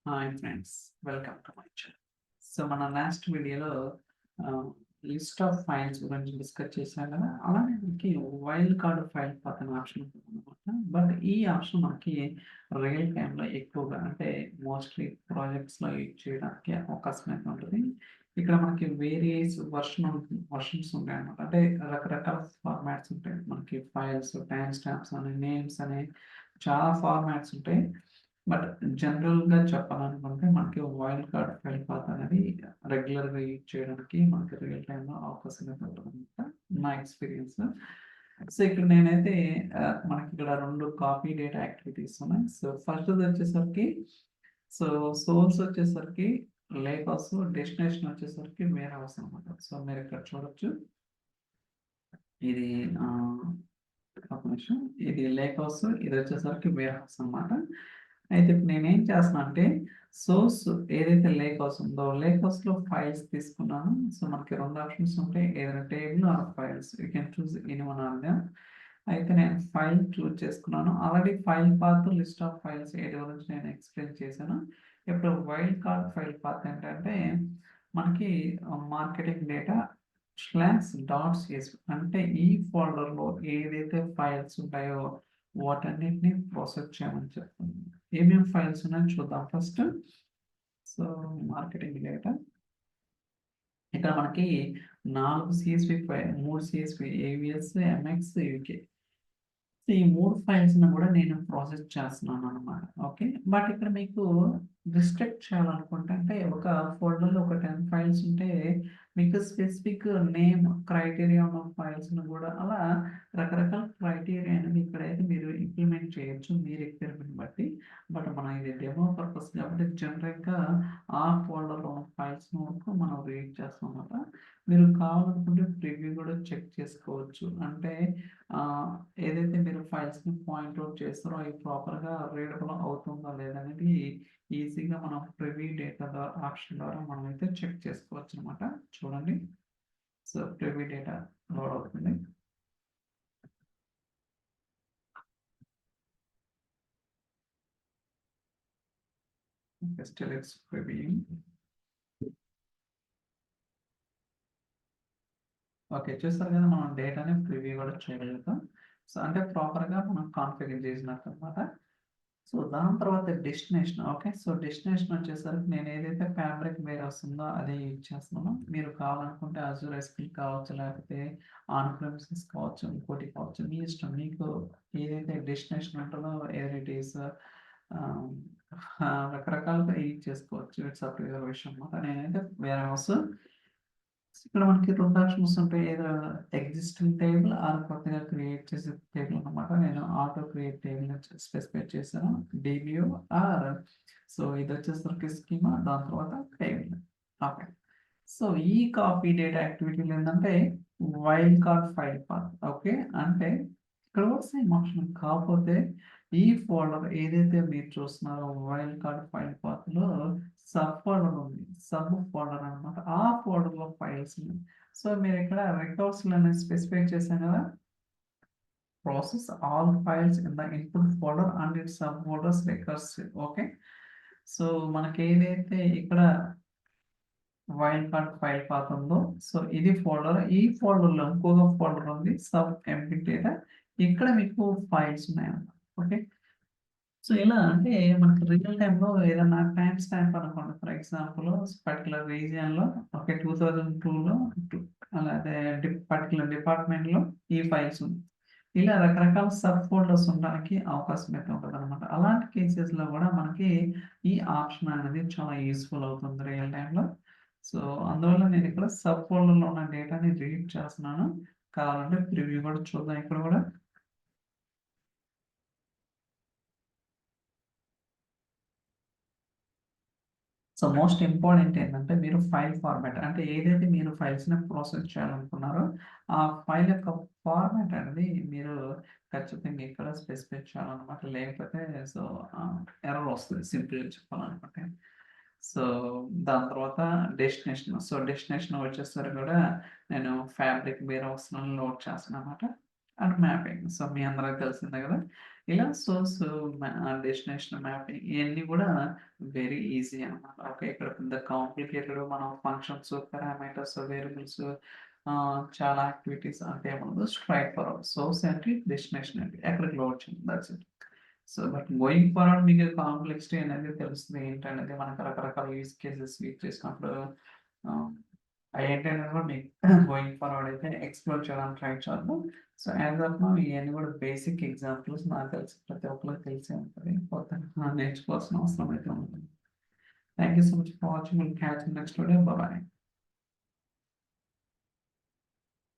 Hi friends, welcome to my channel. So మన last వీడియోలో list of files గురించి discuss చేశాం కదా. అలానే మనకి వైల్డ్ కార్డ్ ఫైల్ పాత్ అనే ఆప్షన్ ఉంటుందన్నమాట. బట్ ఈ ఆప్షన్ మనకి రియల్ టైంలో ఎక్కువగా అంటే మోస్ట్లీ ప్రాజెక్ట్స్లో యూజ్ చేయడానికి అవకాశం అయితే ఉంటుంది. ఇక్కడ మనకి వేరియస్ వర్షన్స్ ఉంటాయి అన్నమాట. అంటే రకరకాల ఫార్మాట్స్ ఉంటాయి. మనకి ఫైల్స్, టైమ్ స్టాంప్స్ అని, నేమ్స్ అని చాలా ఫార్మాట్స్ ఉంటాయి. బట్ జనరల్‌గా చెప్పాలనుకుంటే మనకి వైల్డ్ కార్డ్ ఫైల్ పాత్ అనేది రెగ్యులర్‌గా యూజ్ చేయడానికి మనకి రియల్ టైమ్‌లో అవకాశం అయితే ఉంటుందన్నమాట. నా ఎక్స్‌పీరియన్స్. సో, ఇక్కడ నేనైతే మనకిక్కడ 2 కాపీ డేటా యాక్టివిటీస్ ఉన్నాయి. సో, ఫస్ట్‌ది వచ్చేసరికి సో, సోర్స్ వచ్చేసరికి లేక్ హౌస్, డెస్టినేషన్ వచ్చేసరికి వేర్ హౌస్ అనమాట. సో, మీరిక్కడ చూడొచ్చు. ఇది ఒక నిమిషం. ఇది లేక్ హౌస్, ఇది వచ్చేసరికి వేర్ హౌస్ అనమాట. అయితే ఇప్పుడు నేనేం చేస్తున్నా అంటే సోర్స్ ఏదైతే లేక్ హౌస్ ఉందో లేక్ హౌస్‌లో ఫైల్స్ తీసుకున్నాను. సో, మనకి 2 ఆప్షన్స్ ఉంటాయి. ఏదైనా table or files. You can choose any one of them. అయితే నేను ఫైల్ చూజ్ చేసుకున్నాను. Already file path, list of files వీటి గురించి నేను ఎక్స్‌ప్లెయిన్ చేశాను. ఇప్పుడు వైల్డ్ కార్డ్ ఫైల్ పాత్ ఏంటంటే మనకి మార్కెటింగ్ డేటా /.csv అంటే ఈ ఫోల్డర్‌లో ఏదైతే ఫైల్స్ ఉంటాయో వాటన్నిటిని ప్రాసెస్ చేయమని చెప్తుంది. ఏమేం ఫైల్స్ ఉన్నాయో చూద్దాం ఫస్ట్. సో, మార్కెటింగ్ డేటా ఇక్కడ మనకి 4 CSV file 3 CSV AVS, MX, UK. ఈ 3 ఫైల్స్‌ని కూడా నేను ప్రాసెస్ చేస్తున్నాననమాట. ఓకే. బట్ ఇక్కడ మీకు రిస్ట్రిక్ట్ చేయాలనుకుంటే అంటే ఒక ఫోల్డర్‌లో ఒక 10 ఫైల్స్ ఉంటే మీకు స్పెసిఫిక్ నేమ్, క్రైటీరియా ఉన్న ఫైల్స్‌ని కూడా అలా రకరకాల క్రైటీరియా అనేది ఇక్కడైతే మీరు ఇంప్లిమెంట్ చేయొచ్చు మీ రిక్వైర్మెంట్ బట్టి. బట్ మనం ఇది డెమో పర్పస్ కాబట్టి జనరల్‌గా ఆ ఫోల్డర్‌లో ఉన్న ఫైల్స్‌ని వరకు మనం రీడ్ చేస్తామన్నమాట. మీరు కావాలనుకుంటే ప్రివ్యూ కూడా చెక్ చేసుకోవచ్చు. అంటే ఆహ్, ఏదైతే మీరు ఫైల్స్‌ని పాయింట్ ఔట్ చేస్తారో అవి ప్రాపర్‌గా రీడబుల్ అవుతుందా లేదా అనేది ఈజీగా మనం ప్రివ్యూ డేటా ఆప్షన్ ద్వారా మనమైతే చెక్ చేసుకోవచ్చనమాట. చూడండి. సో, ప్రివ్యూ డేటా లోడ్ అవుతుంది. Okay. Still it's previewing. Okay. చూసారు కదా మనం డేటాని ప్రివ్యూ కూడా చేయగలుగుతాం. సో, అంటే ప్రాపర్‌గా మనం కాన్ఫిగర్ చేసినట్టనమాట. సో, దాని తర్వాత డెస్టినేషన్. ఓకే. సో, డెస్టినేషన్ వచ్చేసరికి నేను ఏదైతే ఫ్యాబ్రిక్ వేర్ వస్తుందో అదే యూజ్ చేస్తున్నాను. మీరు కావాలనుకుంటే అజూర్ ఎస్‌క్యూఎల్ కావచ్చు, లేకపోతే ఆన్ ప్రెమిసెస్ కావచ్చు, ఇంకోటి కావచ్చు. మీ ఇష్టం. మీకు ఏదైతే డెస్టినేషన్ ఉంటుందో ఎయిర్ ఇట్ ఈస్ ఆహ్, రకరకాలుగా యూజ్ చేసుకోవచ్చు. It's up to your wish అనమాట. నేనైతే వేర్ హౌస్ ఇక్కడ మనకి 2 ఆప్షన్స్ ఉంటాయి. ఏదర్ ఎగ్జిస్టింగ్ టేబుల్ ఆర్ కొత్తగా క్రియేట్ చేసే టేబుల్ అన్నమాట. నేను ఆటో క్రియేట్ టేబుల్ స్పెసిఫై చేశాను. డీబీఓ ఆర్ సో, ఇదొచ్చేసరికి స్కీమా దాని తర్వాత టేబుల్. ఓకే. సో, ఈ కాపీ డేటా యాక్టివిటీలో ఏందంటే wild card file path. Okay. అంటే ఇక్కడ కూడా సేమ్ ఆప్షన్. కాకపోతే ఈ ఫోల్డర్ ఏదైతే మీరు చూస్తున్నారో వైల్డ్ కార్డ్ ఫైల్ పాత్‌లో సబ్ ఫోల్డర్ ఉంది. సబ్ ఫోల్డర్ అన్నమాట. ఆ ఫోల్డర్‌లో ఫైల్స్ ఉన్నాయి. సో, మీరిక్కడ రికార్డ్స్‌లో అనేది స్పెసిఫై చేశాం కదా! Process all files in the input folder and its sub folders recursive. Okay. So, మనకేదైతే ఇక్కడ వైల్డ్ కార్డ్ ఫైల్ పాత్ ఉందో సో, ఇది ఫోల్డర్. ఈ ఫోల్డర్‌లో ఇంకొక ఫోల్డర్ ఉంది. Sub empty data. ఇక్కడ మీకు ఫైల్స్ ఉన్నాయన్నమాట. ఓకే. సో, ఇలా అంటే మనకి రియల్ టైమ్‌లో ఏదన్నా టైమ్ స్టాంప్ అనుకోండి. ఫర్ ఎగ్జాంపుల్ పర్టిక్యులర్ రీజియన్‌లో ఓకే 2002లో అలాగే పర్టిక్యులర్ డిపార్ట్మెంట్‌లో ఈ ఫైల్స్ ఉన్నాయి. ఇలా రకరకాల సబ్ ఫోల్డర్స్ ఉండడానికి అవకాశం అయితే ఉంటదనమాట. అలాంటి కేసెస్‌లో గూడా మనకి ఈ ఆప్షన్ అనేది చాలా యూజ్‌ఫుల్ అవుతుంది రియల్ టైమ్‌లో. సో, అందువల్ల నేనిక్కడ సబ్ ఫోల్డర్‌లో ఉన్న డేటాని రీడ్ చేస్తున్నాను. కావాలంటే ప్రివ్యూ గూడా చూద్దాం ఇక్కడ గూడా. సో, మోస్ట్ ఇంపార్టెంట్ ఏంటంటే మీరు ఫైల్ ఫార్మాట్ అంటే ఏదైతే మీరు ఫైల్స్‌ని ప్రాసెస్ చేయాలనుకున్నారో, ఆ ఫైల్ యొక్క ఫార్మాట్ అనేది మీరు ఖచ్చితంగా ఇక్కడ స్పెసిఫై చేయాలన్నమాట. లేకపోతే సో, ఎర్రర్ వస్తది సింపుల్‌గా చెప్పాలనుకుంటే. సో, దాని తర్వాత డెస్టినేషన్. సో, డెస్టినేషన్ వచ్చేసరికి కూడా నేను ఫ్యాబ్రిక్ వేర్ హౌస్‌లో లోడ్ చేస్తున్నానన్నమాట. And mapping. సో, మీ అందరికి తెలిసిందే గదా! ఇలా సోర్స్ డెస్టినేషన్ మ్యాపింగ్ ఇయన్నీ గూడా వెరీ ఈజీ అన్నమాట. ఓకే. ఇక్కడ పెద్ద కాంప్లికేటెడ్ మనం ఫంక్షన్స్, పారామీటర్స్, వేరియబుల్స్ చాలా యాక్టివిటీస్ అంటే ఏముండదు. Straight forward. సోర్స్ ఏంటి? డెస్టినేషన్ ఏంటి? ఎక్కడికి లోడ్ చేయాలి that's it. So, but going forward మీకు కాంప్లెక్సిటీ అనేది తెలుస్తది. ఏంటనేది మనకు రకరకాల యూజ్ కేసెస్ యూజ్ చేసినప్పుడు ఆహ్, అయేంటనేది కూడా మీకు గోయింగ్ ఫార్వర్డ్ అయితే ఎక్స్‌ప్లోర్ చేయడానికి ట్రై చేద్దాం. సో, యాస్ ఆఫ్ నౌ ఇయన్నీ కూడా బేసిక్ ఎగ్జాంపుల్స్ నాకు తెలిసి ప్రతి ఒక్కళ్ళకి తెలిసే ఉంటది. కొత్తగా నేర్చుకోవాల్సిన అవసరం అయితే ఉండదు. Thank you so much for watching. Will catch you next video. By by.